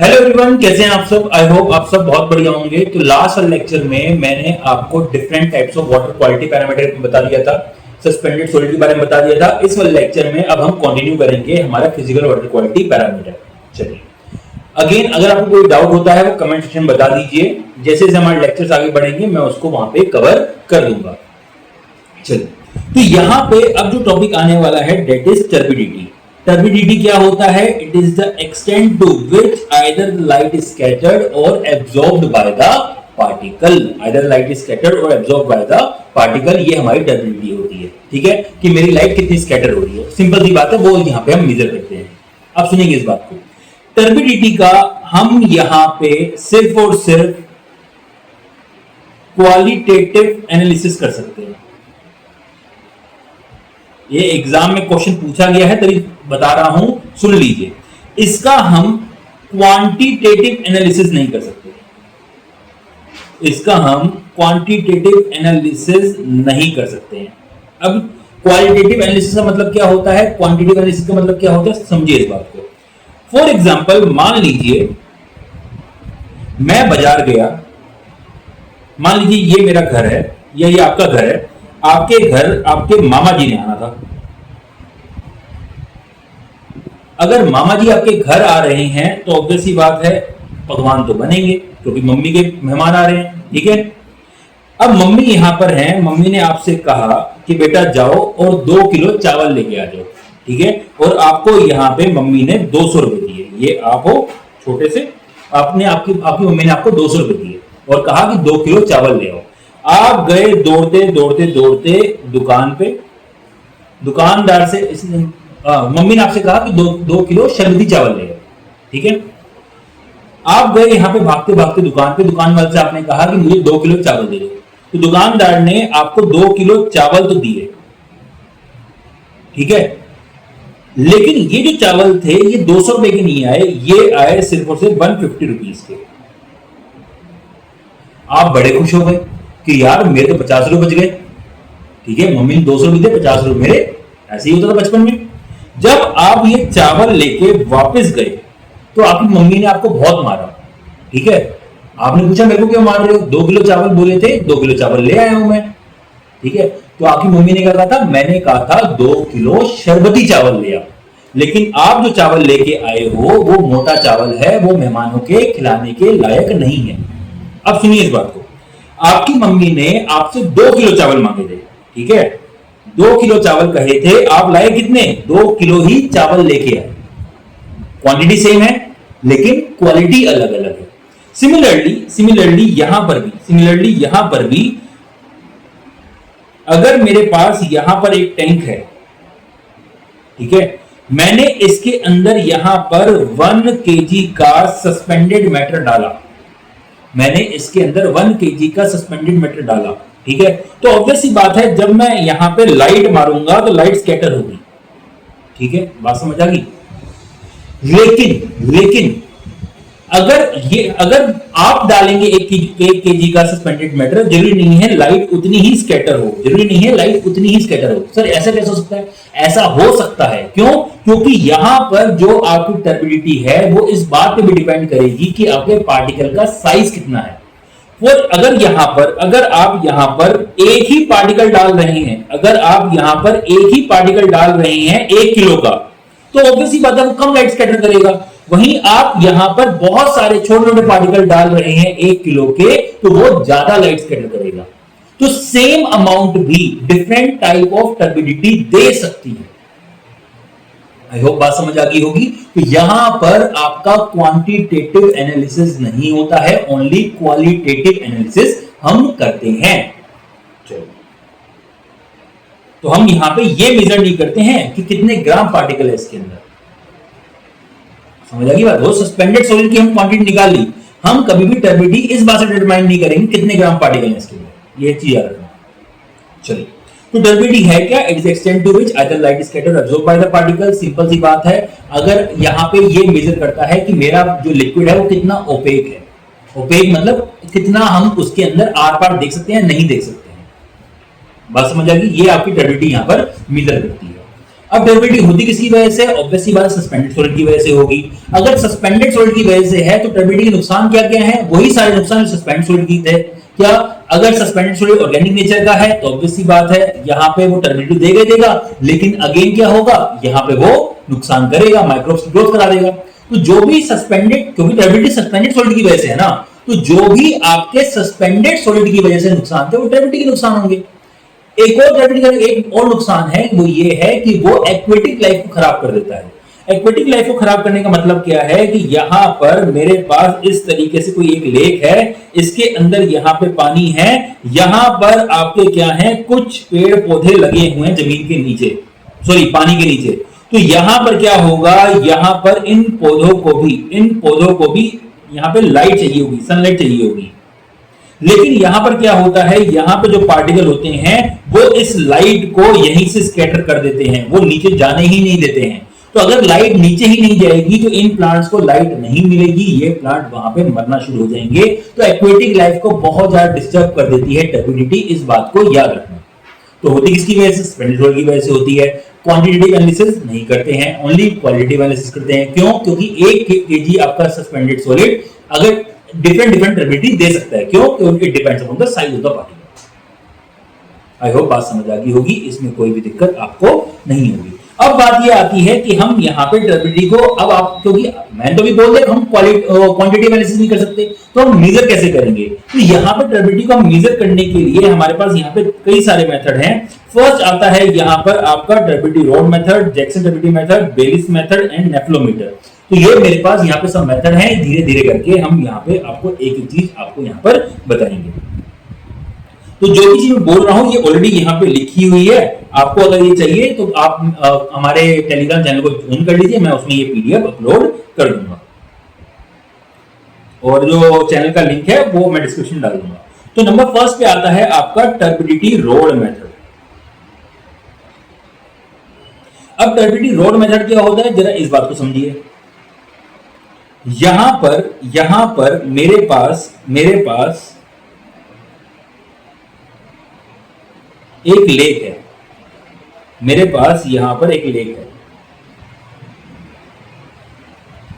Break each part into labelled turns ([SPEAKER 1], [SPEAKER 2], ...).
[SPEAKER 1] Hello everyone, कैसे हैं आप सब। आई होप आप सब बहुत बढ़िया होंगे। तो लास्ट वाले लेक्चर में मैंने आपको different types of water quality parameter बता दिया था, सस्पेंडेड सॉलिड के बारे में बता दिया था। इस वाले लेक्चर में अब हम कंटिन्यू करेंगे हमारा फिजिकल वाटर क्वालिटी पैरामीटर। चलिए, अगेन अगर आपको कोई डाउट होता है वो कमेंट सेक्शन में बता दीजिए। जैसे जैसे हमारे लेक्चर्स आगे बढ़ेंगे मैं उसको वहां पे कवर कर दूंगा। चलिए, तो यहाँ पे अब जो टॉपिक आने वाला है डेट इज टर्बिडिटी। टर्बिडिटी क्या होता है? It is the extent to which either light is scattered और absorbed by the particle. Either light is scattered और एब्जॉर्ब्ड बाय द पार्टिकल, ये हमारी टर्बिडिटी होती है। ठीक है, कि मेरी लाइट कितनी स्कैटर हो रही है। सिंपल सी बात है, वो यहाँ पे हम मेजर करते हैं। अब सुनिए इस बात को, टर्बिडिटी का हम यहाँ पे सिर्फ और सिर्फ क्वालिटेटिव एनालिसिस कर सकते हैं। ये एग्जाम में क्वेश्चन पूछा गया है तभी बता रहा हूं, सुन लीजिए। इसका हम क्वांटिटेटिव एनालिसिस नहीं कर सकते। इसका हम क्वांटिटेटिव एनालिसिस नहीं कर सकते हैं। अब क्वालिटेटिव एनालिसिस का मतलब क्या होता है, क्वांटिटेटिव एनालिसिस का मतलब क्या होता है, समझिए इस बात को। फॉर एग्जाम्पल, मान लीजिए मैं बाजार गया, मान लीजिए ये मेरा घर है या ये आपका घर है। आपके घर आपके मामा जी ने आना था। अगर मामा जी आपके घर आ रहे हैं तो ऑब्वियस सी बात है पकवान तो बनेंगे, क्योंकि मम्मी के मेहमान आ रहे हैं। ठीक है, अब मम्मी यहां पर हैं। मम्मी ने आपसे कहा कि बेटा जाओ और 2 किलो चावल लेके आ जाओ। ठीक है, और आपको यहां पे मम्मी ने 200 रुपए दिए। ये आप हो छोटे से, आपकी मम्मी ने आपको 200 रुपए दिए और कहा कि 2 किलो चावल ले आओ। आप गए दौड़ते दौड़ते दौड़ते दुकान पे। दुकानदार से मम्मी ने आपसे कहा कि 2 किलो शरबती चावल ले आओ। ठीक है, आप गए यहाँ पे भागते भागते दुकान पे। दुकान वाले से आपने कहा कि मुझे 2 किलो चावल दे दो। तो दुकानदार ने आपको 2 किलो चावल तो दिए। ठीक है, लेकिन ये जो चावल थे ये 200 रुपए के नहीं आए, ये आए सिर्फ और सिर्फ 150 रुपीज के। आप बड़े खुश हो गए कि यार मेरे तो 50 रुपए बच गए। ठीक है, मम्मी ने 200 रुपए दिए, 50 रुपए मेरे। ऐसे ही होता था बचपन में। जब आप ये चावल लेके वापस गए तो आपकी मम्मी ने आपको बहुत मारा। ठीक है, आपने पूछा मेरे को क्यों मार रहे हो, 2 किलो चावल बोले थे, 2 किलो चावल ले आया हूं मैं। ठीक है, तो आपकी मम्मी ने क्या कहा था? मैंने कहा था 2 किलो शरबती चावल ले आओ। लेकिन आप जो चावल लेके आए हो वो मोटा चावल है, वो मेहमानों के खिलाने के लायक नहीं है। अब सुनिए इस बात को, आपकी मम्मी ने आपसे 2 किलो चावल मांगे थे। ठीक है, 2 किलो चावल कहे थे, आप लाए कितने? 2 किलो ही चावल लेके आए। क्वांटिटी सेम है लेकिन क्वालिटी अलग अलग है। सिमिलरली यहां पर भी अगर मेरे पास यहां पर एक टैंक है। ठीक है, मैंने इसके अंदर यहां पर 1 केजी का सस्पेंडेड मैटर डाला। मैंने इसके अंदर 1 केजी का सस्पेंडेड मैटर डाला। ठीक है, तो ऑब्वियस सी बात है जब मैं यहां पे लाइट मारूंगा तो लाइट स्कैटर होगी। ठीक है, बात समझ आ गई। लेकिन अगर आप डालेंगे 1 केजी का सस्पेंडेड मैटर, जरूरी नहीं है लाइट उतनी ही स्कैटर हो। सर ऐसा कैसे हो सकता है? ऐसा हो सकता है, क्यों? क्योंकि यहां पर जो आपकी टर्बिडिटी है वो इस बात पे भी डिपेंड करेगी कि आपके पार्टिकल का साइज कितना है। और अगर आप यहां पर एक ही पार्टिकल डाल रहे हैं, 1 किलो का, तो ऑब्वियसली बात है वो कम लाइट स्कैटर करेगा। वहीं आप यहां पर बहुत सारे छोटे छोटे पार्टिकल डाल रहे हैं 1 किलो के, तो वो ज्यादा लाइट स्कैटर करेगा। तो सेम अमाउंट भी डिफरेंट टाइप ऑफ टर्बिडिटी दे सकती है। आई होप बात समझ आ गई होगी। तो यहां पर आपका क्वांटिटेटिव एनालिसिस नहीं होता है, ओनली क्वालिटेटिव एनालिसिस हम करते हैं। चलो, तो हम यहां पे ये मेजर नहीं करते हैं कि कितने ग्राम पार्टिकल है इसके अंदर। समझ आ गई बात? वो सस्पेंडेड सॉलिड की हम क्वांटिटी निकाल ली, हम कभी भी टर्बिडिटी इस बात से डिटरमाइन नहीं करेंगे कितने ग्राम पार्टिकल है इसके अंदर। ये चीज याद रखना। चलिए, तो टर्बिडिटी है क्या? It is extent to which either light is scattered और absorbed by the particle. Simple सी बात है, अगर यहां पे ये मेजर करता है कि मेरा जो लिक्विड है वो कितना ओपेक है। ओपेक मतलब कितना हम उसके अंदर आर पार देख सकते हैं, नहीं देख सकते हैं। बात समझ आ गई? ये आपकी टर्बिडिटी यहां पर मेजर करती है। अब टर्बिडिटी होती किसकी वजह से? ऑब्वियसली बात सस्पेंडेड सॉलिड की वजह से होगी। अगर सस्पेंडेड सॉलिड की वजह से है तो टर्बिडिटी के नुकसान क्या क्या है? वही सारे नुकसान जो सस्पेंडेड सॉलिड की थे। क्या? अगर सस्पेंडेड सॉलिड ऑर्गेनिक नेचर का है तो ऑब्वियसली बात है यहां पे वो टर्बिडिटी देगा, लेकिन अगेन क्या होगा? यहां पे वो नुकसान करेगा, माइक्रोब्स की ग्रोथ करा देगा। तो जो भी सस्पेंडेड, क्योंकि टर्बिडिटी सस्पेंडेड सॉलिड की वजह से है ना, तो जो भी आपके सस्पेंडेड सॉलिड की वजह से नुकसान थे वो टर्बिडिटी के नुकसान होंगे। एक और नुकसान है, वो ये है कि वो एक्वेटिक लाइफ को खराब कर देता है। एक्वेटिक लाइफ को खराब करने का मतलब क्या है कि यहां पर मेरे पास इस तरीके से कोई एक लेक है, इसके अंदर यहां पे पानी है, यहां पर आपके क्या है, कुछ पेड़ पौधे लगे हुए हैं जमीन के नीचे, सॉरी पानी के नीचे। तो यहां पर क्या होगा? यहां पर इन पौधों को भी यहां पे लाइट चाहिए होगी, सनलाइट चाहिए होगी। लेकिन यहां पर क्या होता है, यहां पे जो पार्टिकल होते हैं वो इस लाइट को यहीं से स्कैटर कर देते हैं, वो नीचे जाने ही नहीं देते हैं। तो अगर लाइट नीचे ही नहीं जाएगी तो इन प्लांट्स को लाइट नहीं मिलेगी, ये प्लांट वहां पे मरना शुरू हो जाएंगे। तो एक्वेटिक लाइफ को बहुत ज्यादा डिस्टर्ब कर देती है टर्बिडिटी, इस बात को याद रखना। तो होती किसकी वजह से? सस्पेंडेड सॉलिड की वजह से होती है। क्वांटिटेटिव एनालिसिस नहीं करते हैं, ओनली क्वालिटेटिव एनालिसिस करते हैं। क्यों? क्योंकि 1 केजी आपका सस्पेंडेड सॉलिड अगर डिफरेंट टर्बिडिटी दे सकता है। क्यों? क्योंकि it depends upon the size of the particle. I hope बात समझ आ गई होगी, इसमें कोई भी दिक्कत आपको नहीं होगी। अब बात ये आती है कि हम यहाँ पे टर्बिडिटी को, अब आप, क्योंकि मैंने तो भी बोल दिया हम क्वांटिटेटिव एनालिसिस नहीं कर सकते, तो हम मेजर कैसे करेंगे? तो यहाँ पे टर्बिडिटी को हम मेजर करने के लिए हमारे पास यहाँ पे कई सारे मेथड हैं। फर्स्ट आता है यहाँ पर आपका turbidity rod method, Jackson turbidity method, Baylis method and nephelometer. तो ये मेरे पास यहाँ पे सब मेथड हैं, धीरे धीरे करके हम यहाँ पे आपको एक एक चीज आपको यहाँ पर बताएंगे। तो जो भी चीज मैं बोल रहा हूं ये ऑलरेडी यहाँ पे लिखी हुई है, आपको अगर ये चाहिए तो आप हमारे टेलीग्राम चैनल को ज्वाइन कर लीजिए, मैं उसमें ये पीडीएफ अपलोड कर दूंगा और जो चैनल का लिंक है वो मैं डिस्क्रिप्शन डाल दूंगा। तो नंबर फर्स्ट पे आता है आपका टर्बिडिटी रोड मेथड। अब टर्बिडिटी रोड मेथड क्या होता है, जरा इस बात को समझिए। यहां पर मेरे पास एक लेक है, मेरे पास यहां पर एक लेक है,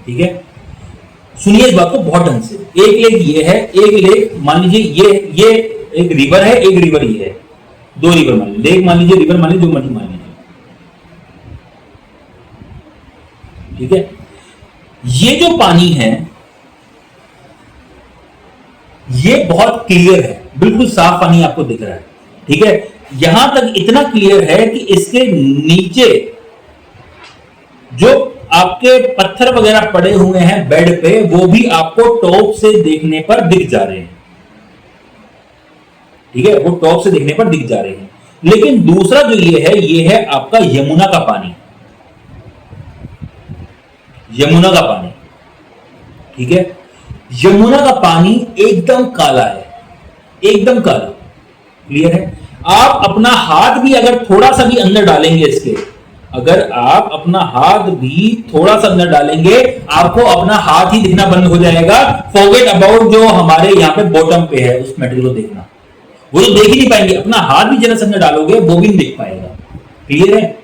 [SPEAKER 1] ठीक है। सुनिए इस बात को बहुत ढंग से। एक लेक ये है, एक लेक मान लीजिए ये एक रिवर है, एक रिवर ये है, 2 रिवर मान लीजिए, लेक मान लीजिए, रिवर मान लीजिए, जो मर्जी मान लीजिए, ठीक है। ये जो पानी है ये बहुत क्लियर है, बिल्कुल साफ पानी आपको दिख रहा है, ठीक है। यहां तक इतना क्लियर है कि इसके नीचे जो आपके पत्थर वगैरह पड़े हुए हैं बेड पे, वो भी आपको टॉप से देखने पर दिख जा रहे हैं, ठीक है, वो टॉप से देखने पर दिख जा रहे हैं। लेकिन दूसरा जो ये है आपका यमुना का पानी, यमुना का पानी, ठीक है। यमुना का पानी एकदम काला है, एकदम काला, क्लियर है। आप अपना हाथ भी अगर थोड़ा सा भी अंदर डालेंगे इसके, अगर आप अपना हाथ भी थोड़ा सा अंदर डालेंगे, आपको अपना हाथ ही दिखना बंद हो जाएगा। फॉरगेट अबाउट जो हमारे यहाँ पे बॉटम पे है उस मेटेरियल को देखना, वो तो देख ही नहीं पाएंगे। अपना हाथ भी जरा सा अंदर डालोगे वो भी नहीं देख पाएगा, क्लियर है,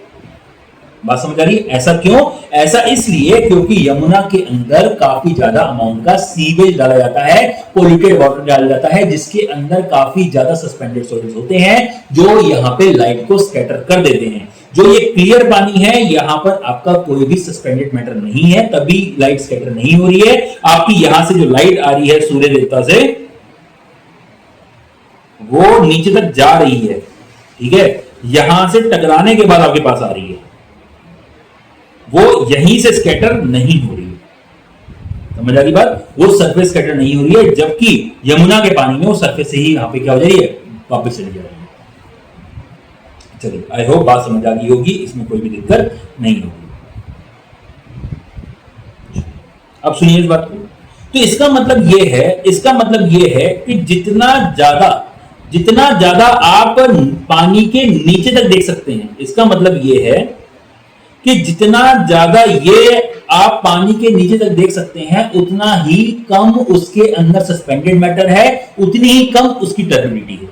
[SPEAKER 1] बात समझ आ रही है। ऐसा क्यों? ऐसा इसलिए क्योंकि यमुना के अंदर काफी ज्यादा अमाउंट का सीवेज डाला जाता है, पोल्यूटेड वाटर डाला जाता है, जिसके अंदर काफी ज्यादा सस्पेंडेड सॉलिड्स होते हैं जो यहाँ पे लाइट को स्कैटर कर देते हैं। जो ये क्लियर पानी है, यहां पर आपका कोई भी सस्पेंडेड मैटर नहीं है, तभी लाइट स्कैटर नहीं हो रही है। आपकी यहां से जो लाइट आ रही है सूर्य देवता से, वो नीचे तक जा रही है, ठीक है। यहां से टकराने के बाद आपके पास आ रही है, वो यहीं से स्कैटर नहीं हो रही है, समझ आ रही बात। वो सरफेस स्कैटर नहीं हो रही है, जबकि यमुना के पानी में वो सरफेस से ही यहां पे क्या हो जा रही है, वापस चली जा रही है। चलिए, आई होप बात समझ आ गई होगी, इसमें कोई भी दिक्कत नहीं होगी। अब सुनिए इस बात को। तो इसका मतलब ये है कि जितना ज्यादा आप पानी के नीचे तक देख सकते हैं, इसका मतलब ये है कि जितना ज्यादा ये आप पानी के नीचे तक देख सकते हैं, उतना ही कम उसके अंदर सस्पेंडेड मैटर है, उतनी ही कम उसकी टर्बिडिटी है।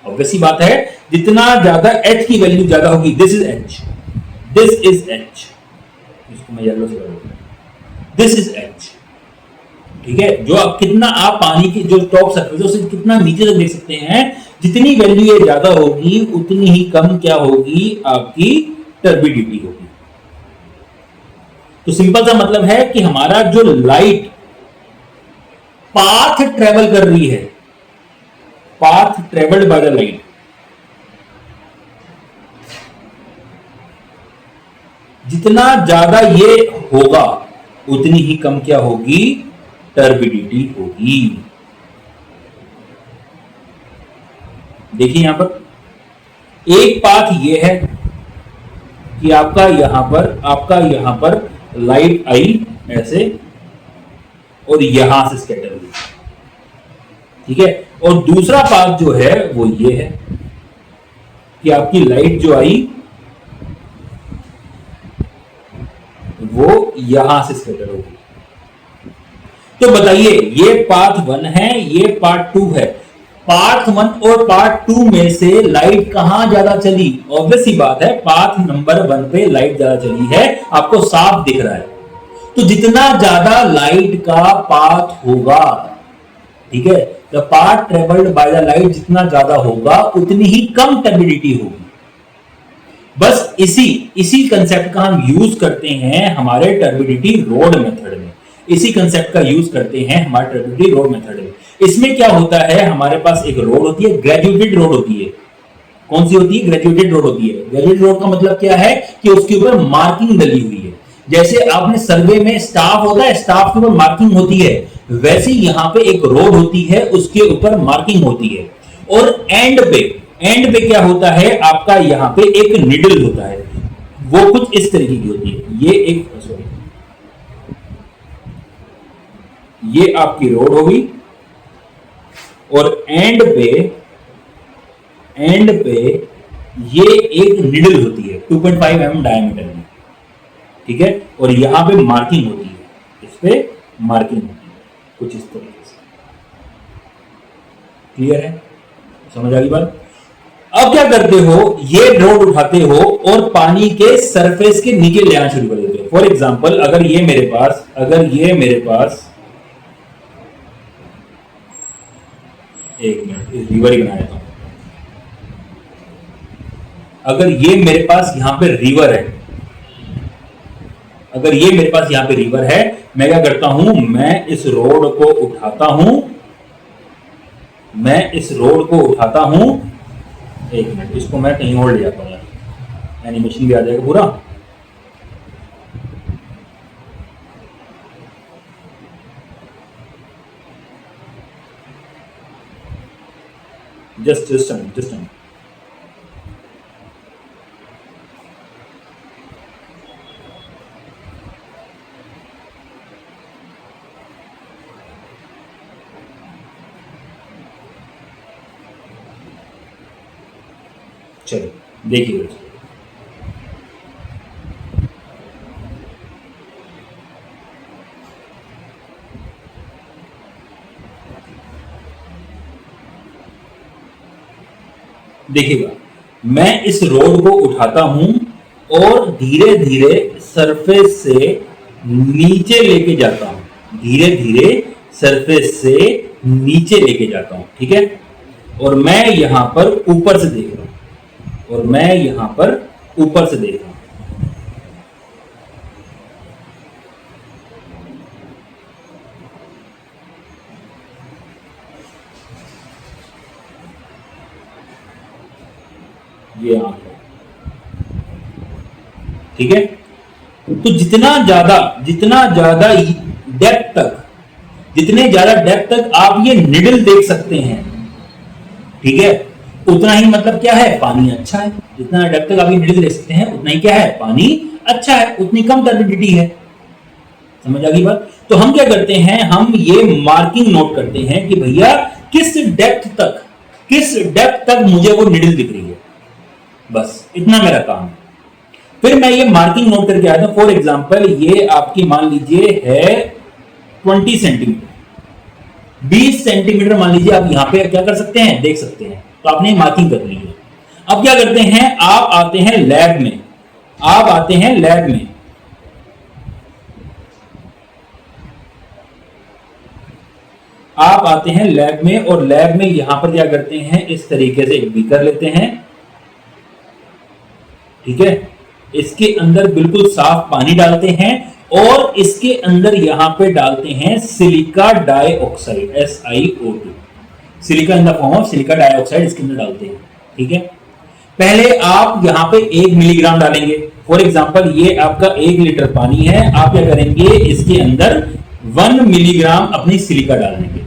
[SPEAKER 1] ऑब्वियसली बात है, जितना ज्यादा H की वैल्यू ज्यादा होगी, this is H, this is H, इसको मैं येलो से करूंगा, दिस इज एच। ठीक है, जो आप कितना आप पानी की जो टॉप सरफेस है उसे कितना नीचे तक देख सकते हैं, जितनी वैल्यू ये ज्यादा होगी उतनी ही कम क्या होगी, आपकी टर्बिडिटी होगी। तो सिंपल सा मतलब है कि हमारा जो लाइट पाथ ट्रेवल कर रही है, path travelled by the light, जितना ज्यादा ये होगा उतनी ही कम क्या होगी, टर्बिडिटी होगी। देखिए यहां पर एक पाथ ये है कि आपका यहां पर लाइट आई ऐसे और यहां से स्कैटर हुई। ठीक है, और दूसरा पाथ जो है वो ये है कि आपकी लाइट जो आई वो यहां से स्कैटर होगी। तो बताइए ये पार्ट 1 है, ये पार्ट 2 है, पार्ट 1 और पार्ट 2 में से लाइट कहां ज्यादा चली? ऑब्वियस सी बात है पाथ नंबर 1 पे लाइट ज्यादा चली है, आपको साफ दिख रहा है। तो जितना ज्यादा लाइट का पाथ होगा, ठीक है, the path travelled by the light जितना ज्यादा होगा उतनी ही कम टर्बिडिटी होगी। बस इसी कंसेप्ट का हम यूज करते हैं हमारे टर्बिडिटी रोड मेथड में, इसी कंसेप्ट का यूज करते हैं हमारे टर्बिडिटी रोड मेथड में। इसमें क्या होता है, हमारे पास एक रोड होती है, ग्रेजुएटेड रोड होती है। कौन सी होती है? ग्रेजुएटेड रोड होती है। ग्रेजुएटेड रोड का मतलब क्या है कि उसके ऊपर मार्किंग डली हुई है। जैसे आपने सर्वे में स्टाफ होता है, स्टाफ के ऊपर मार्किंग होती है, वैसे यहां पे एक रोड होती है, उसके ऊपर मार्किंग होती है। और एंड पे क्या होता है, आपका यहां पे एक निडल होता है, वो कुछ इस तरीके की होती है। ये आपकी रोड होगी और एंड पे ये एक निडल होती है 2.5 mm डायमीटर में। ठीक है, और यहां पे मार्किंग होती है, इस पे मार्किंग होती है कुछ इस तरीके से। क्लियर है? समझ आ गई बात? अब क्या करते हो, ये रोड उठाते हो और पानी के सरफेस के नीचे ले आना शुरू कर देते हो। फॉर एग्जाम्पल अगर ये मेरे पास एक मिनट रिवर ही बना देता हूं। अगर ये मेरे पास यहां पे रिवर है, मैं क्या करता हूं, मैं इस रोड को उठाता हूं। एक मिनट, इसको मैं कहीं और ले जाता हूं, एनिमेशन भी आ जाएगा पूरा। जस्ट चलो देखिए, देखिएगा मैं इस रोड को उठाता हूं और धीरे धीरे सरफेस से नीचे लेके जाता हूं, ठीक है, और मैं यहां पर ऊपर से देख रहा हूं, ये आंख है। ठीक है, तो जितना ज्यादा डेप्थ तक आप ये निडल देख सकते हैं, ठीक है, उतना ही मतलब क्या है, पानी अच्छा है। जितना डेप्थ तक आप ये निडल देख सकते हैं उतना ही क्या है, पानी अच्छा है, उतनी कम टर्बिडिटी है। समझ आ गई बात? तो हम क्या करते हैं, हम ये मार्किंग नोट करते हैं कि भैया किस डेप्थ तक मुझे वो निडल दिख रही है, बस इतना मेरा काम है। फिर मैं ये मार्किंग नोट करके आता हूं। फॉर एग्जांपल ये आपकी मान लीजिए है 20 सेंटीमीटर, 20 सेंटीमीटर मान लीजिए, आप यहां पे क्या कर सकते हैं, देख सकते हैं। तो आपने मार्किंग कर ली है। अब क्या करते हैं, आप आते हैं लैब में, आप आते हैं लैब में, आप आते हैं लैब में, और लैब में यहां पर क्या करते हैं, इस तरीके से एक बीकर लेते हैं, ठीक है, इसके अंदर बिल्कुल साफ पानी डालते हैं और इसके अंदर यहां पे डालते हैं silica dioxide SiO2, silica in the form of silica dioxide इसके अंदर डालते हैं, ठीक है। पहले आप यहां पे 1 मिलीग्राम डालेंगे, फॉर एग्जांपल ये आपका 1 लीटर पानी है, आप क्या करेंगे इसके अंदर 1 मिलीग्राम अपनी सिलिका डाल देंगे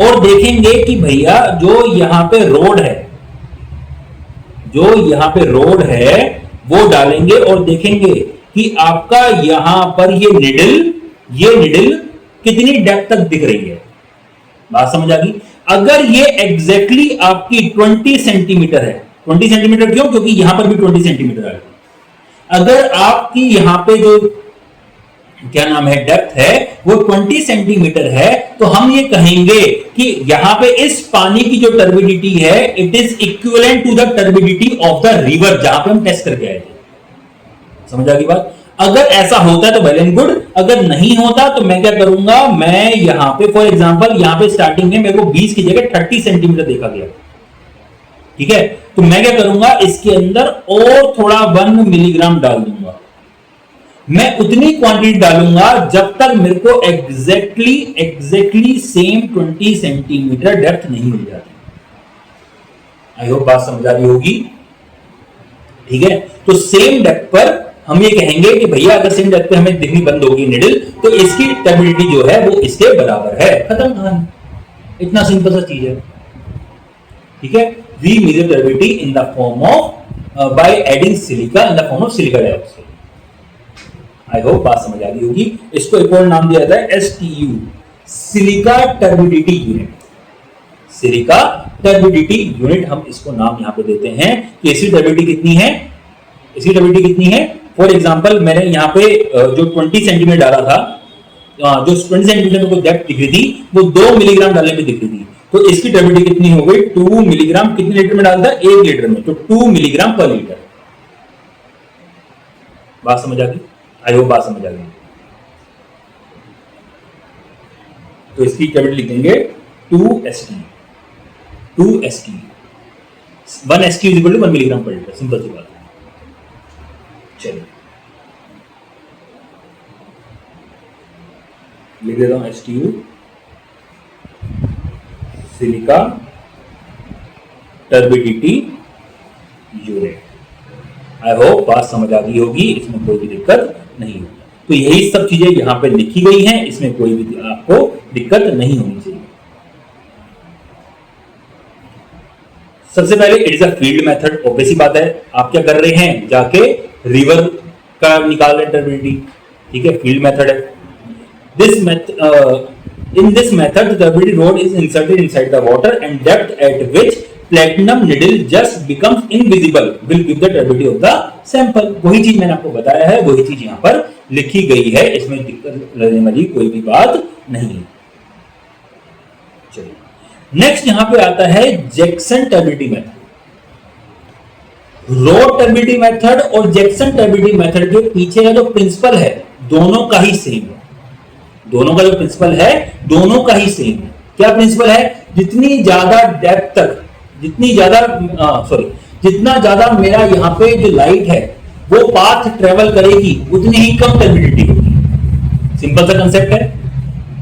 [SPEAKER 1] और देखेंगे कि भैया जो यहां पे रोड है, जो यहां पे रोड है वो डालेंगे और देखेंगे कि आपका यहां पर ये निडल कितनी डेप्थ तक दिख रही है। बात समझ आ गई? अगर ये एग्जैक्टली आपकी 20 सेंटीमीटर है, 20 सेंटीमीटर क्यों? क्योंकि यहां पर भी 20 सेंटीमीटर है। अगर आपकी यहां पे जो क्या नाम है डेप्थ है वो 20 सेंटीमीटर है, तो हम ये कहेंगे कि यहां पे इस पानी की जो टर्बिडिटी है it is equivalent to the turbidity of the river, जहां पे हम टेस्ट करके आए थे। समझ आ गई बात? अगर ऐसा होता है तो वेल एंड गुड, अगर नहीं होता तो मैं क्या करूंगा, मैं यहां पे फॉर एग्जांपल यहां पे स्टार्टिंग में मेरे को 20 की जगह 30 सेंटीमीटर देखा गया, ठीक है, तो मैं क्या करूंगा इसके अंदर और थोड़ा 1 मिलीग्राम डाल दूंगा। मैं उतनी क्वांटिटी डालूंगा जब तक मेरे को एग्जैक्टली सेम 20 सेंटीमीटर डेप्थ नहीं मिल जाती। आई होप बात समझ आ रही होगी, ठीक है। तो सेम डेप्थ पर हम ये कहेंगे कि भैया अगर सेम डेप्थ पे हमें दिखनी बंद होगी निडल, तो इसकी टर्बिडिटी जो है वो इसके बराबर है, खत्म कहानी। इतना सिंपल सा चीज है, ठीक है। We measure turbidity in the form of by adding silica in the form of silica dioxide. I hope बात समझ आ गई होगी। इसको एक और नाम दिया जाता है STU, silica turbidity unit. Silica turbidity unit हम इसको नाम यहां पे देते हैं कि इसकी टर्बिडिटी कितनी है, इसकी टर्बिडिटी कितनी है। फॉर एग्जांपल मैंने यहां पे जो 20 सेंटीमीटर डाला था, जो 20 सेंटीमीटर को डेप्थ दिख रही थी वो 2 मिलीग्राम डालने पे दिख रही थी, तो इसकी टर्बिडिटी कितनी हो गई, 2 मिलीग्राम। कितने लीटर में डालता है, 1 लीटर में, तो 2 मिलीग्राम पर लीटर। बात समझ आ गई? आई होप बात समझ आ गई। तो इसकी टर्बिडिटी लिख देंगे 2ST, 2ST, 1ST is equal to 1 milligram per litre. Simple सी बात है। चलिए लिख देता हूं STU, silica turbidity unit. I hope बात समझ आ गई होगी, इसमें कोई भी दिक्कत नहीं होगी। तो यही सब चीजें यहां पे लिखी गई हैं, इसमें कोई भी आपको दिक्कत नहीं होनी चाहिए। सबसे पहले it is a field method. Obvious बात है, आप क्या कर रहे हैं, जाके रिवर का निकाल रहे टर्बिडिटी, ठीक है, फील्ड मेथड है। In this method, the turbidity rod is inserted inside the water and depth at which platinum needle just becomes invisible will give the turbidity of the sample। वही चीज मैंने आपको बताया है, वही चीज यहाँ पर लिखी गई है, इसमें दिक्कत लेने वाली कोई भी बात नहीं है। चलिए नेक्स्ट यहाँ पे आता है Jackson turbidity method. Rod turbidity method और जैक्सन टर्बिडिटी मेथड के पीछे का जो प्रिंसिपल है दोनों का ही सेम है। दोनों का जो प्रिंसिपल है दोनों का ही सेम है। क्या प्रिंसिपल है, जितनी ज्यादा डेप्थ तक, जितनी ज्यादा जितना ज्यादा मेरा यहाँ पे जो लाइट है वो पाथ ट्रेवल करेगी उतनी ही कम टर्बिडिटी होगी। सिंपल सा कंसेप्ट है,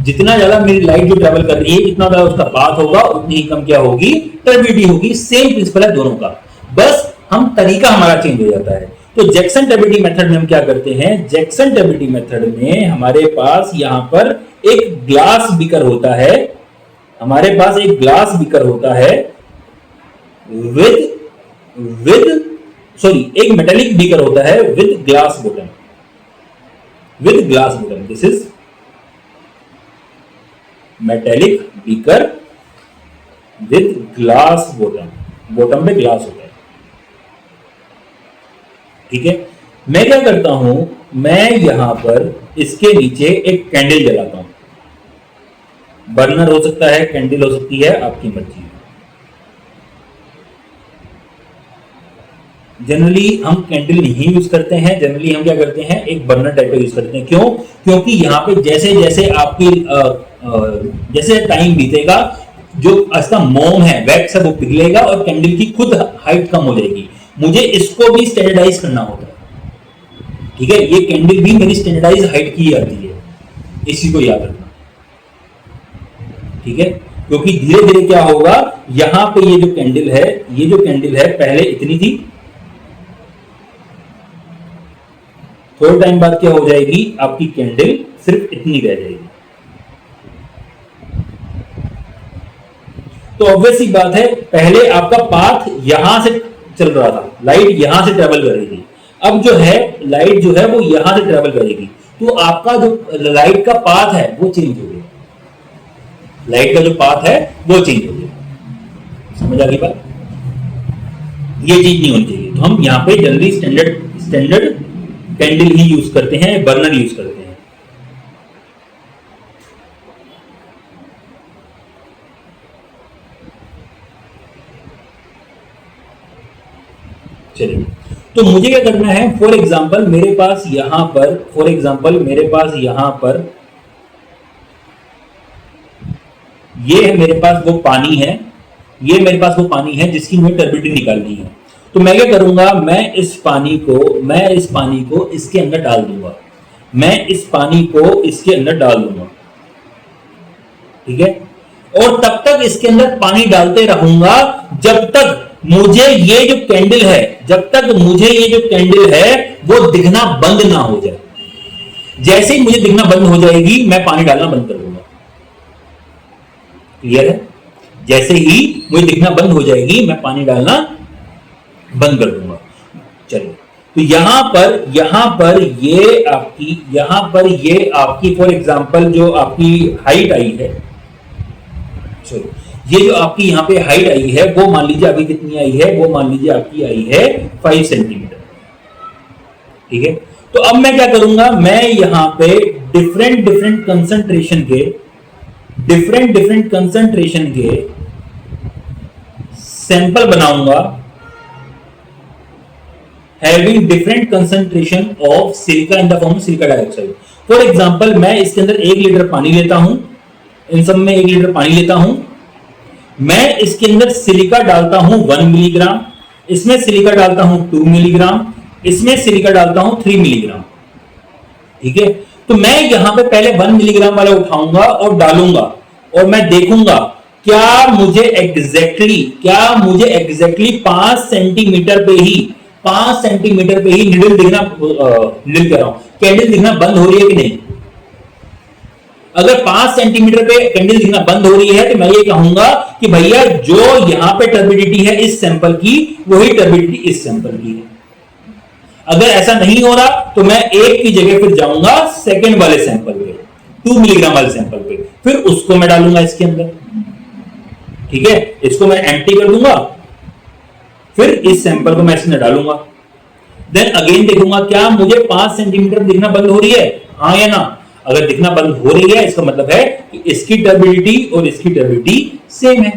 [SPEAKER 1] जितना ज्यादा मेरी लाइट जो ट्रेवल कर रही है जितना ज्यादा उसका पाथ होगा उतनी ही कम क्या होगी, टर्बिडिटी होगी। सेम प्रिंसिपल है दोनों का, बस हम तरीका हमारा चेंज हो जाता है। तो जैक्सन टर्बिडिटी मेथड में हम क्या करते हैं, जैक्सन टर्बिडिटी मेथड में हमारे पास यहां पर एक ग्लास बीकर होता है, हमारे पास एक ग्लास बीकर होता है एक मेटेलिक बीकर होता है with glass bottom, with glass bottom. This is metallic beaker with glass bottom, bottom पे ग्लास होता है, ठीक है। मैं क्या करता हूं, मैं यहां पर इसके नीचे एक कैंडल जलाता हूं, बर्नर हो सकता है, कैंडल हो सकती है, आपकी मर्जी। जनरली हम कैंडल नहीं यूज करते हैं, जनरली हम क्या करते हैं, एक बर्नर टाइप का यूज करते हैं। क्यों? क्योंकि यहाँ पे जैसे जैसे आपकी जैसे टाइम बीतेगा, जो इसका मोम है, वैक्स है, वो पिघलेगा और कैंडल की खुद हाइट कम हो जाएगी। मुझे इसको भी स्टैंडर्डाइज करना होता है, ठीक है। ये कैंडल भी मेरी स्टैंडर्डाइज हाइट की आती है, इसी को याद रखना, ठीक है। क्योंकि धीरे धीरे क्या होगा, यहां पे ये जो कैंडल है, ये जो कैंडल है पहले इतनी थी, थोड़े टाइम बाद क्या हो जाएगी, आपकी कैंडल सिर्फ इतनी रह जाएगी। तो ऑब्वियस सी बात है, पहले आपका पाथ यहां से चल रहा था, लाइट यहां से ट्रेवल कर रही थी। अब जो है लाइट जो है वो यहां से ट्रेवल करेगी, तो आपका जो लाइट का पाथ है वो चेंज हो गया, लाइट का जो पाथ है वो चेंज हो गया। समझ आ गई बात? ये चीज नहीं होनी चाहिए। तो हम यहां पे जनरली स्टैंडर्ड कैंडल ही यूज करते हैं, बर्नर यूज करते हैं। चलिए, तो मुझे क्या करना है, फॉर एग्जाम्पल मेरे पास यहां पर ये है, मेरे पास वो पानी है, ये मेरे पास वो पानी है जिसकी मुझे टर्बिडिटी निकालनी है। तो मैं क्या करूंगा, मैं इस पानी को इसके अंदर डाल दूंगा, ठीक है। और तब तक इसके अंदर पानी डालते रहूंगा जब तक मुझे ये जो कैंडल है वो दिखना बंद ना हो जाए। जैसे ही मुझे दिखना बंद हो जाएगी, मैं पानी डालना बंद कर दूंगा। क्लियर है? जैसे ही मुझे दिखना बंद हो जाएगी, मैं पानी डालना बंद कर दूंगा। चलिए, तो यहां पर ये आपकी फॉर एग्जांपल जो आपकी हाइट आई है, सॉरी, ये जो आपकी यहां पे हाइट आई है वो मान लीजिए अभी कितनी आई है, वो मान लीजिए आपकी आई है 5 सेंटीमीटर, ठीक है। तो अब मैं क्या करूंगा, मैं यहां पे डिफरेंट कंसंट्रेशन के सैंपल बनाऊंगा, having different concentration of silica in the form of silica dioxide. For example मैं इसके अंदर 1 लीटर पानी लेता हूं, इन सब में 1 लीटर पानी लेता हूं, मैं इसके अंदर सिलिका डालता हूं 1 मिलीग्राम, इसमें सिलिका डालता हूं 2 मिलीग्राम, इसमें सिलिका डालता हूं 3 मिलीग्राम, ठीक है। तो मैं यहां पे पहले 1 मिलीग्राम वाला उठाऊंगा और डालूंगा, और मैं देखूंगा क्या मुझे एग्जैक्टली 5 सेंटीमीटर पे ही निडल दिखना, निडल कह रहा हूं, कैंडल दिखना बंद हो रही है कि नहीं। अगर 5 सेंटीमीटर पे कैंडल दिखना बंद हो रही है, तो मैं ये कहूंगा कि भैया जो यहां पे टर्बिडिटी है इस सैंपल की, वही टर्बिडिटी इस सैंपल की है। अगर ऐसा नहीं हो रहा, तो मैं 1 की जगह फिर जाऊंगा सेकंड वाले सैंपल पे, 2 मिलीग्राम वाले सैंपल पे, फिर उसको मैं डालूंगा इसके अंदर, ठीक है। इसको मैं एम्प्टी कर दूंगा, फिर इस सैंपल को मैं इसमें डालूंगा, देन अगेन देखूंगा क्या मुझे 5 सेंटीमीटर दिखना बंद हो रही है, हाँ या ना। अगर दिखना बंद हो रही है, इसका मतलब है कि इसकी टर्बिडिटी और इसकी टर्बिडिटी सेम है।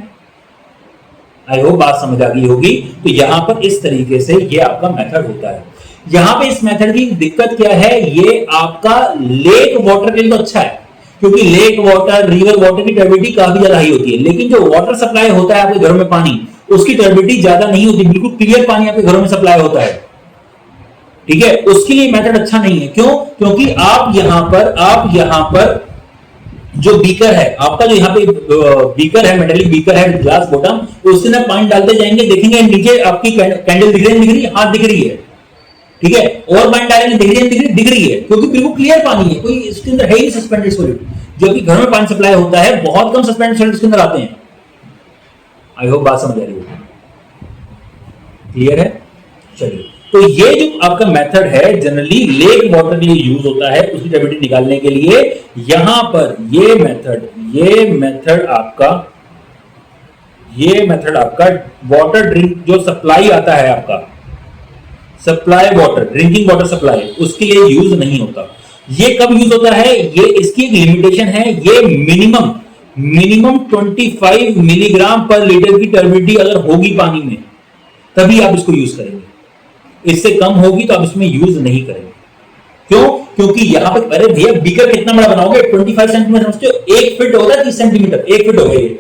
[SPEAKER 1] आई होप बात समझ आ गई होगी। तो यहां पर इस तरीके से ये आपका मेथड होता है। यहां पे इस मेथड की दिक्कत क्या है, ये आपका लेक वाटर के लिए तो अच्छा है, क्योंकि लेक वाटर, रिवर वाटर की टर्बिडिटी काफी ज्यादा हाई होती है, लेकिन जो वाटर सप्लाई होता है आपके घरों में पानी, उसकी टर्बिडिटी ज्यादा नहीं होती, बिल्कुल क्लियर पानी आपके घरों में सप्लाई होता है, ठीक है। उसके लिए मेथड अच्छा नहीं है। क्यों? क्योंकि आप यहां पर जो बीकर है आपका, जो यहाँ पे बीकर है, मेटालिक बीकर है, ग्लास बॉटम, उसके अंदर पानी डालते जाएंगे, देखेंगे नीचे आपकी कैंडल दिख रही है, हाँ दिख रही है, ठीक है। और पानी डालेंगे, दिख रही है, क्योंकि बिल्कुल क्लियर पानी है, कोई इसके अंदर है ही सस्पेंडेड सॉलिड। जो कि घर में पानी सप्लाई होता है, बहुत कम सस्पेंडेड सॉलिड इसके अंदर आते हैं। आई होप बात समझ आ रही है, क्लियर है। चलिए, तो ये जो आपका मेथड है जनरली लेक वाटर के लिए यूज होता है, उसकी टर्बिडिटी निकालने के लिए। यहां पर ये मेथड आपका वाटर ड्रिंक जो सप्लाई आता है आपका, supply water, drinking water supply, उसके लिए यूज नहीं होता। ये कब यूज होता है, ये इसकी एक लिमिटेशन है, ये मिनिमम 25 मिलीग्राम पर लीटर की टर्बिडिटी अगर होगी पानी में, तभी आप इसको यूज करेंगे। इससे कम होगी तो आप इसमें यूज नहीं करेंगे। क्यों? क्योंकि यहां पे अरे भैया बीकर कितना बड़ा बनाओगे? 25 सेंटीमीटर समझते हो? 1 फीट होता है 30 सेंटीमीटर, 1 फीट हो गया ये,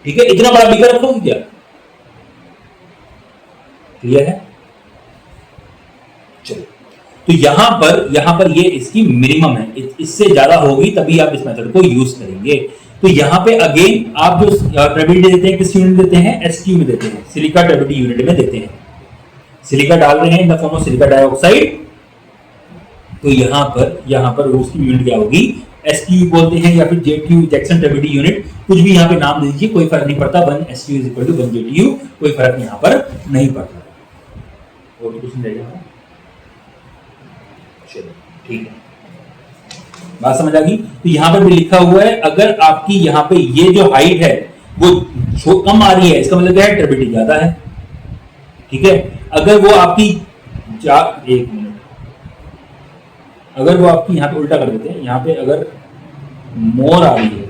[SPEAKER 1] ठीक है? इतना बड़ा बीकर रखोगे क्या? क्लियर है? चलो, तो यहां पर ये इसकी मिनिमम है, इससे ज्यादा होगी तभी आप इस मेथड को यूज करेंगे। तो यहां पे अगेन आप जो ट्यूबिलिटी देते हैं किस यूनिट देते हैं? एसटीयू में देते हैं, सिलिका ट्यूबिलिटी यूनिट में देते हैं। सिलिका डाल रहे हैं इन the form of silica dioxide, तो यहां पर उसकी यूनिट क्या होगी? एसटीयू बोलते हैं या फिर जेटीयू, जैक्सन ट्यूबिलिटी यूनिट, कुछ भी यहां पे नाम दे दीजिए, कोई फर्क नहीं पड़ता। 1 एसटीयू इज इक्वल टू 1 जेटीयू, कोई फर्क यहां पर नहीं पड़ता। और कुछ नहीं रहेगा, चलो ठीक है, बात समझ आ गई? तो यहां पर भी लिखा हुआ है अगर आपकी यहां पे ये जो हाइट है वो कम आ रही है, इसका मतलब क्या है? ट्यूबिलिटी ज्यादा है, ठीक है? अगर वो आपकी एक मिनट, अगर वो आपकी यहां पे उल्टा कर देते हैं, यहां पे अगर मोर आ रही है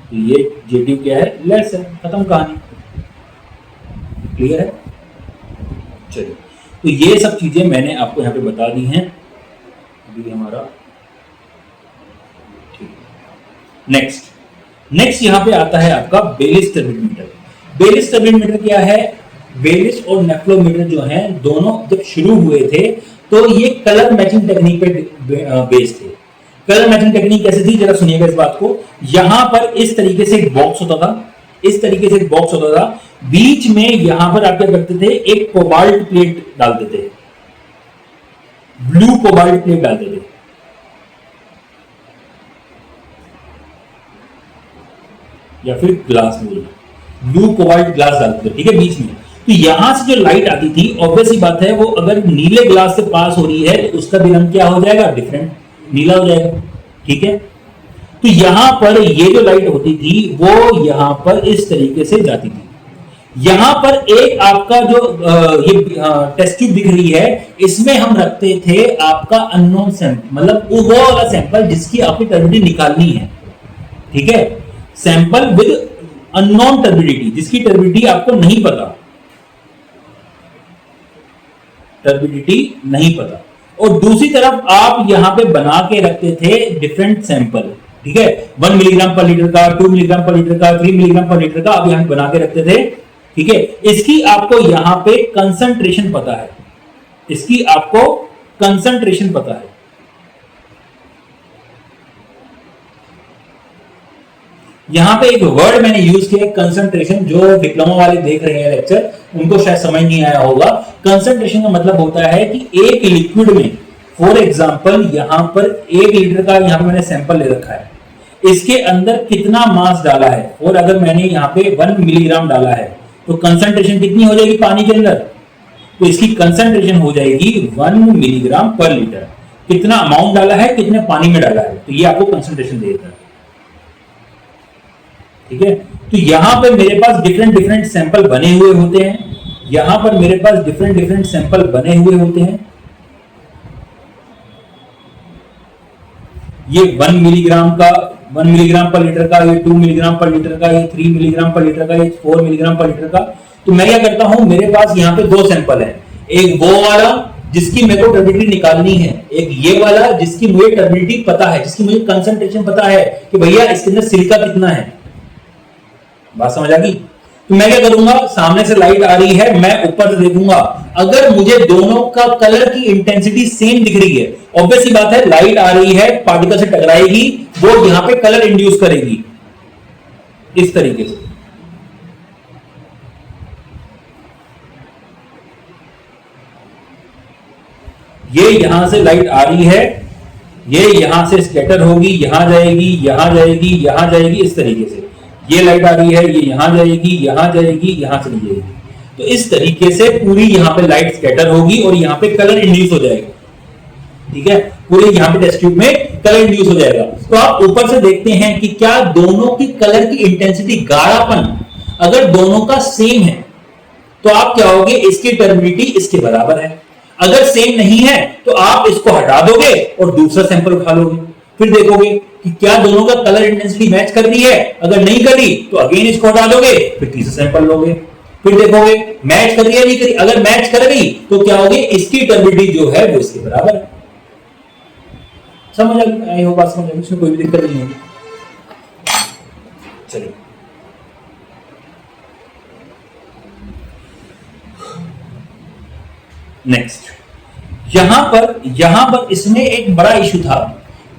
[SPEAKER 1] तो ये जेटीयू क्या है? लेस है, खत्म कहानी। क्लियर है? चलिए, तो ये सब चीजें मैंने आपको यहां पे बता दी हैं। अभी हमारा ठीक, नेक्स्ट यहां पे आता है आपका बेलिस टर्बिडोमीटर। बेलिस टर्बिडोमीटर क्या है? बेलिस और नेफ्लोमीटर जो हैं दोनों जब शुरू हुए थे तो ये कलर मैचिंग टेक्निक पे बेस्ड थे। कलर मैचिंग टेक्निक कैसे थी जरा सुनिएगा इस बात को। यहां पर इस तरीके से एक बॉक्स होता था, इस तरीके से एक बॉक्स होता था, बीच में यहां पर आप क्या करते थे? एक कोबाल्ट प्लेट डालते थे, ब्लू कोबाल्ट प्लेट डालते थे, या फिर ग्लास में ब्लू कोबाल्ट ग्लास डालते थे, ठीक है, बीच में। तो यहां से जो लाइट आती थी, ऑब्वियस ही बात है, वो अगर नीले ग्लास से पास हो रही है तो उसका भी रंग क्या हो जाएगा? डिफरेंट, नीला हो जाएगा, ठीक है? तो यहां पर ये जो लाइट होती थी वो यहां पर इस तरीके से जाती थी। यहां पर एक आपका जो ये टेस्ट ट्यूब दिख रही है, इसमें हम रखते थे आपका अननोन सैंपल, मतलब वो वाला सैंपल जिसकी आपकी टर्बिडिटी निकालनी है, ठीक है? सैंपल विद अननोन टर्बिडिटी, जिसकी टर्बिडिटी आपको नहीं पता, टर्बिडिटी नहीं पता। और दूसरी तरफ आप यहां पे बना के रखते थे डिफरेंट सैंपल, ठीक है? 1 मिलीग्राम पर लीटर का, 2 मिलीग्राम पर लीटर का, 3 मिलीग्राम पर लीटर का, आप यहां बना के रखते थे, ठीक है? इसकी आपको यहां पे कंसंट्रेशन पता है, इसकी आपको कंसंट्रेशन पता है। यहां पे एक वर्ड मैंने यूज किया कंसंट्रेशन, जो डिप्लोमा वाले देख रहे हैं लेक्चर उनको शायद समझ नहीं आया होगा। कंसंट्रेशन का मतलब होता है कि एक लिक्विड में, फॉर एग्जांपल यहां पर 1 लीटर का यहां पे मैंने सैंपल ले रखा है, इसके अंदर कितना मास डाला है, और अगर मैंने यहां पे 1 मिलीग्राम डाला है तो कंसंट्रेशन कितनी हो जाएगी पानी के अंदर? तो इसकी कंसंट्रेशन हो जाएगी 1 मिलीग्राम पर लीटर। कितना अमाउंट डाला है, कितने पानी में डाला है, तो ये आपको कंसंट्रेशन देता है, ठीक है? तो यहां पे मेरे पास डिफरेंट सैंपल बने हुए होते हैं, यहां पर मेरे पास डिफरेंट सैंपल बने हुए होते हैं। ये 1 मिलीग्राम का, 1 मिलीग्राम पर लीटर का, ये 2 मिलीग्राम पर लीटर का, ये 3 मिलीग्राम पर लीटर का, ये 4 मिलीग्राम पर लीटर का। तो मैं क्या करता हूं, मेरे पास यहां पे 2 सैंपल है, एक वो वाला जिसकी मेरे को टर्बिडिटी निकालनी है, एक ये वाला जिसकी मुझे टर्बिडिटी पता है, जिसकी मुझे कंसंट्रेशन पता है कि भैया इसके अंदर सिलिका कितना है। बात समझ आ गई? तो मैं क्या करूंगा, सामने से लाइट आ रही है, मैं ऊपर से देखूंगा, अगर मुझे दोनों का कलर की इंटेंसिटी सेम दिख रही है, ऑब्वियस ही बात है लाइट आ रही है, पार्टिकल से टकराएगी, वो यहां पे कलर इंड्यूस करेगी इस तरीके से। ये यहां से लाइट आ रही है, ये यहां से स्कैटर होगी, यहां जाएगी, यहां जाएगी, यहां जाएगी, इस तरीके से। ये लाइट आ रही है, ये यहां जाएगी, यहां जाएगी, यहां चली जाएगी। तो इस तरीके से पूरी यहां पे लाइट स्कैटर होगी और यहां पे कलर इंड्यूस हो जाएगा, ठीक है? पूरे यहां पे टेस्ट ट्यूब में कलर इंड्यूस हो जाएगा। तो आप ऊपर से देखते हैं कि क्या दोनों की कलर की इंटेंसिटी, गाढ़ापन अगर दोनों का सेम है तो आप क्या होगे, इसकी टर्बिडिटी इसके बराबर है। अगर सेम नहीं है तो आप इसको हटा दोगे और दूसरा सैंपल उठा लोगे, फिर देखोगे कि क्या दोनों का कलर इंटेंसिटी मैच कर रही है। अगर नहीं करी तो अगेन इसको हटा दोगे, फिर तीसरा सैंपल लोगे। फिर देखोगे मैच कर रही है नहीं करी, अगर मैच कर गई तो क्या होगी, इसकी टर्बिडिटी जो है वो इसके बराबर है। समझ आई हो बात, समझ आई, इसमें कोई भी दिक्कत नहीं होगी। चलिए नेक्स्ट, यहां पर इसमें एक बड़ा इशू था।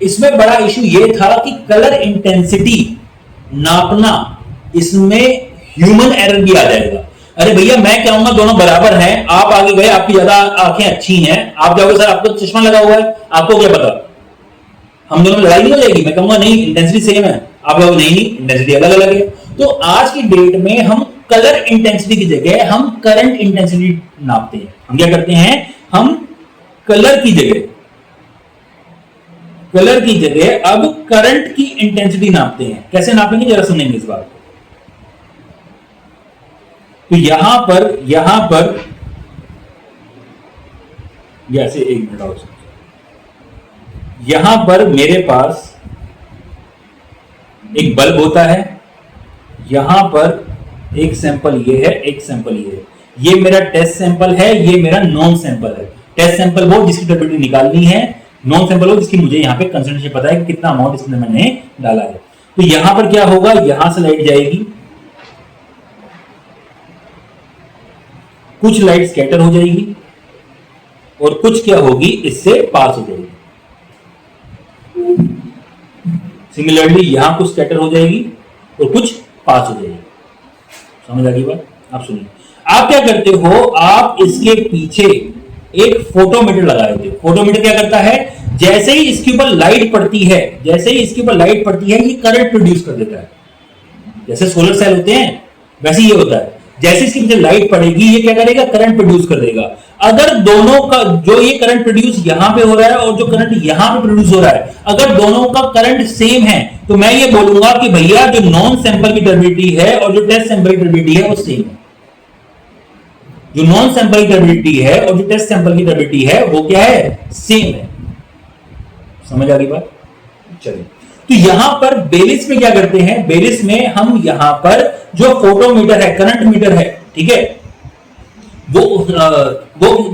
[SPEAKER 1] इसमें बड़ा इशू यह था कि कलर इंटेंसिटी नापना, इसमें ह्यूमन एरर भी आ जाएगा। अरे भैया मैं कहूंगा दोनों बराबर हैं, आप आगे गए, आपकी ज्यादा आंखें अच्छी हैं, आप जाओगे सर आपको चश्मा लगा हुआ है, आपको क्या पता, हम दोनों लड़ाई नहीं हो जाएगी। मैं कहूंगा नहीं इंटेंसिटी सेम है, आप लोग नहीं इंटेंसिटी अलग अलग है। तो आज की डेट में हम कलर इंटेंसिटी की जगह हम करंट इंटेंसिटी नापते हैं। हम क्या करते हैं, हम कलर की जगह अब करंट की इंटेंसिटी नापते हैं। कैसे नापेंगे जरा सुनेंगे इस बात को। तो यहां पर जैसे एक मिनट और, यहां पर मेरे पास एक बल्ब होता है, यहां पर एक सैंपल ये है, एक सैंपल ये है। ये मेरा टेस्ट सैंपल है, ये मेरा नॉन सैंपल है। टेस्ट सैंपल वो जिसकी टर्बिडिटी निकालनी है, नॉन सैंपल हो जिसकी मुझे यहां पे कंसंट्रेशन पता है कि कितना अमाउंट इसमें मैंने डाला है। तो यहां पर क्या होगा, यहां से लाइट जाएगी, कुछ लाइट स्कैटर हो जाएगी और कुछ क्या होगी, इससे पास हो जाएगी। सिमिलरली यहां कुछ स्कैटर हो जाएगी और कुछ पास हो जाएगी। समझ आ गई बात? आप सुनिए, आप क्या करते हो, आप इसके पीछे एक फोटोमीटर लगा देते हो। फोटोमीटर क्या करता है, जैसे ही इसके ऊपर लाइट पड़ती है, ये करंट प्रोड्यूस कर देता है। जैसे सोलर सेल होते हैं वैसे ये होता है, जैसे इसके पीछे लाइट पड़ेगी ये क्या करेगा, करंट प्रोड्यूस कर देगा। अगर दोनों का जो ये करंट प्रोड्यूस यहां पे हो रहा है और जो करंट यहां पे प्रोड्यूस हो रहा है, अगर दोनों का करंट सेम है तो मैं ये बोलूंगा कि भैया जो नॉन सैंपल की टर्बिडिटी है और जो टेस्ट सैंपल की टर्बिडिटी है वो सेम है। जो नॉन सैंपल की टर्बिडिटी है और जो टेस्ट सैंपल की टर्बिडिटी है वो क्या है, सेम है। समझ आ गई बात? चलिए, तो यहां पर बेलिस में क्या करते हैं, बेलिस में हम यहां पर जो फोटोमीटर है, करंट मीटर है, ठीक है, वो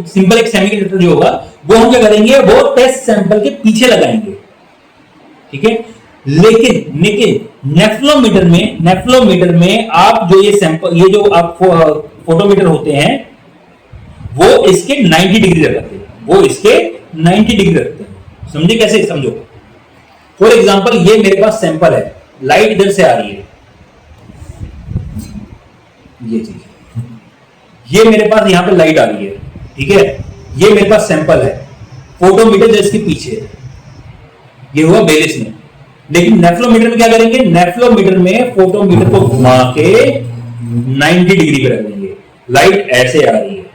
[SPEAKER 1] सिंपल एक सेमीकंडक्टर जो होगा वो हम क्या करेंगे, वो टेस्ट सैंपल के पीछे लगाएंगे, ठीक है। लेकिन नेफ्लोमीटर में आप जो ये सैंपल, ये जो आप फोटोमीटर होते हैं वो इसके 90 डिग्री रखते हैं, समझे कैसे, समझो। फॉर एग्जांपल ये मेरे पास सैंपल है, लाइट इधर से आ रही है, ये चीज, ये मेरे पास यहां पे लाइट आ रही है, ठीक है। ये मेरे पास सैंपल है, फोटोमीटर जो इसके पीछे है, ये हुआ बेलिस में। लेकिन नेफ्लोमीटर में क्या करेंगे, नेफ्लोमीटर में फोटोमीटर को घुमा के 90 डिग्री पे रख देंगे। लाइट ऐसे आ रही है,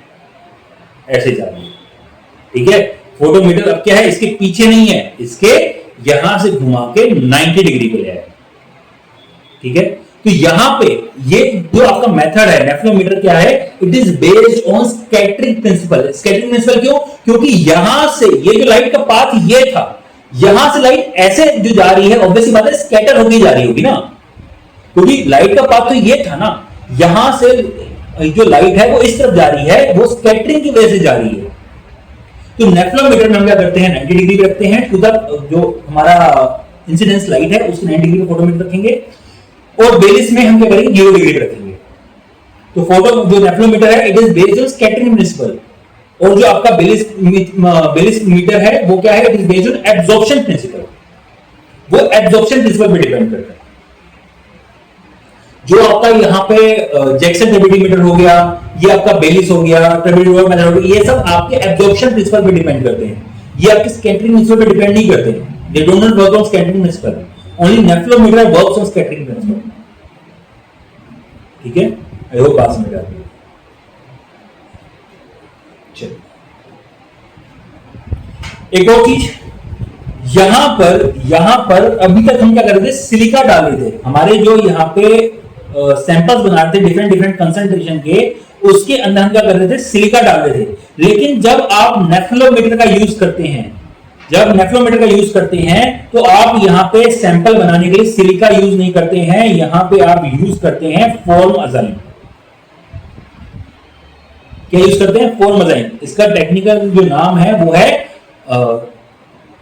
[SPEAKER 1] ऐसे जा रही है, ठीक है। फोटोमीटर अब क्या है, इसके पीछे नहीं है, इसके यहां से घुमा के 90 डिग्री पे ले आए, ठीक है। तो यहां पे ये जो आपका मेथड है नेफ्लोमीटर, क्या है, it is based on scattering principle. Scattering principle क्यों, क्योंकि यहां से ये जो लाइट का पाथ ये था, यहां से लाइट ऐसे जो जा रही है, ऑब्वियसली बात है स्कैटर होगी जा रही होगी ना, क्योंकि लाइट का पाथ तो ये था ना, यहां से जो लाइट है वो इस तरफ जा रही है, वो स्कैटरिंग की वजह से जा रही है। तो नेफ्लोमीटर में हम क्या करते हैं, 90 डिग्री रखते हैं टू द जो हमारा इंसिडेंस लाइट है उसको 90 डिग्री फोटोमीटर रखेंगे, और बेलिस में हम क्या करेंगे, 0 डिग्री पे रखेंगे। तो फोटो जो नेफ्लोमीटर है it is based on scattering principle, और जो आपका बेलिस मीटर है वो क्या है, it is based on absorption principle. वो एब्जॉर्प्शन प्रिंसिपल पे डिपेंड करता है। जो आपका यहाँ पे जैक्सन टर्बिडिटी मीटर हो गया, ये आपका बेलिस हो गया, टर्बिडिटी मेथड हो गया, ये सब आपके एब्जॉर्प्शन प्रिंसिपल पे डिपेंड करते हैं। ये आपके स्कैटरिंग प्रिंसिपल पे डिपेंड नहीं करते हैं। They don't not work on scattering principle, only nephelometer works on scattering principle, ठीक है। आई होप बात समझ आ गई। चलिए एक और चीज, यहां पर अभी तक हम क्या कर रहे थे, सिलिका डाल रहे थे। हमारे जो यहाँ पे सैंपल्स बना रहे थे डिफरेंट कंसंट्रेशन के, उसके अंदर हम क्या कर रहे थे, सिलिका डाल रहे थे। लेकिन जब आप नेफ्लोमीटर का यूज करते हैं, तो आप यहाँ पे सैंपल बनाने के लिए सिलिका यूज नहीं करते हैं, यहाँ पे आप यूज करते हैं फॉर्म अज़ाइम। क्या यूज करते हैं? फॉर्मजाइन। इसका टेक्निकल जो नाम है वो है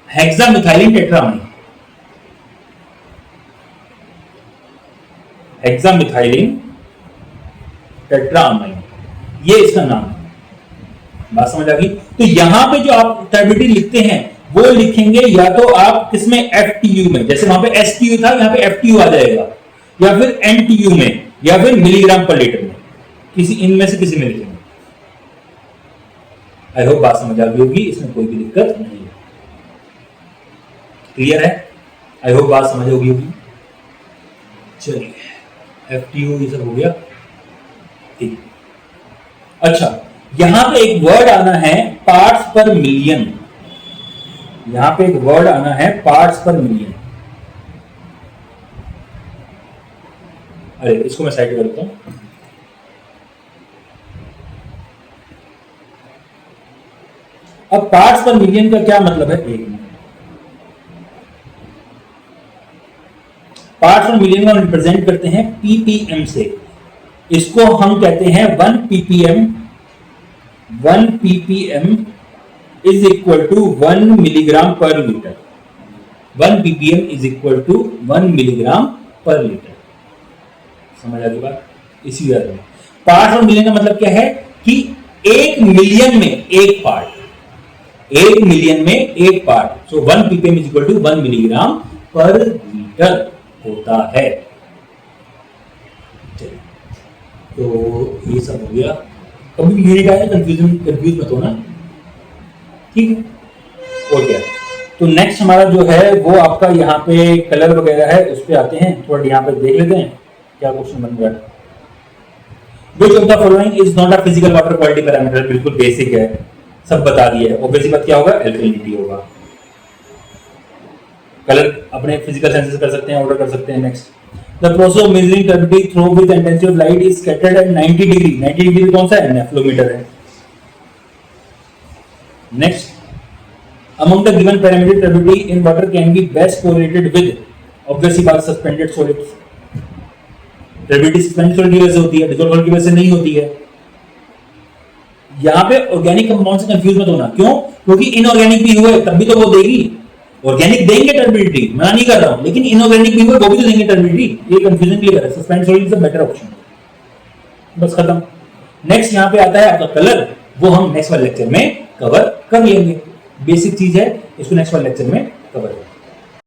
[SPEAKER 1] हेक्सामिथाइलिन टेट्रामाइन। हेक्सामिथाइलिन टेट्रामाइन, ये इसका नाम है। बात समझ आ गई? तो यहां पे जो आप टर्बिडिटी लिखते हैं वो लिखेंगे या तो आप किसमें, एफटीयू में, जैसे वहां पे एसटीयू था यहां पे एफटीयू आ जाएगा, या फिर एनटीयू में, या फिर मिलीग्राम पर लीटर में, किसी इनमें से किसी में लिखेंगे। आई होप बात समझ आ गई होगी, इसमें कोई भी दिक्कत नहीं है। क्लियर है? आई होप बात समझ होगी। चलिए, एफटीयू ये सब हो गया। ठीक। अच्छा, यहां पे एक वर्ड आना है पार्ट्स पर मिलियन। यहां पे एक वर्ड आना है पार्ट्स पर मिलियन। अरे इसको मैं साइड करता हूं। अब पार्ट्स पर मिलियन का क्या मतलब है? एक मिनट। पार्ट्स पर मिलियन को हम रिप्रेजेंट करते हैं पीपीएम से। इसको हम कहते हैं 1 ppm। 1 ppm is equal to 1 milligram per litre. 1 ppm is equal to 1 milligram per litre. समझ आ गई बात? इसी तरह पार्ट्स पर मिलियन का मतलब क्या है कि 1 मिलियन में एक पार्ट। 1 मिलियन में एक part. So 1 ppm is equal to 1 milligram per litre होता है। तो ये सब हो गया। कभी भी यूनिट आया कंफ्यूज मत होना, ठीक है? और क्या? तो नेक्स्ट हमारा जो है वो आपका यहाँ पे कलर वगैरह है, उस पे आते हैं। थोड़ा यहाँ पे देख लेते हैं क्या क्वेश्चन बन रहा है। Which of the following is not a physical water quality parameter? बिल्कुल बेसिक है, सब बता दिया है। ऑब्वियसली बात क्या होगा? एल्कलिनिटी होगा। कलर अपने फिजिकल सेंसेस कर सकते हैं, ऑर्डर कर सकते हैं। Next, the process of measuring turbidity through with intensity of light is scattered at 90 degree. 90 degree कौन सा है? नेफ्लोमीटर है। Next, among the given parameter turbidity in water can be best correlated with, obviously बात suspended solids। turbidity suspended solid की वजह से होती है, dissolved solid की वजह से नहीं होती है। यहाँ पे ऑर्गेनिक कंपाउंड से कंफ्यूज मत होना। क्यों? क्योंकि इनऑर्गेनिक भी हुए तब भी तो वो देगी। ऑर्गेनिक देंगे टर्बिडिटी, मैं नहीं कर रहा हूं, लेकिन इनऑर्गेनिक भी हुए वो भी तो देंगे टर्बिडिटी। ये कंफ्यूजन क्लियर है। Suspended solid is a better option. बस खत्म। नेक्स्ट यहाँ पे आता है आपका कलर, वो हम नेक्स्ट वाले लेक्चर में कवर कर लेंगे। बेसिक चीज है, इसको नेक्स्ट वाले लेक्चर में कवर करेंगे।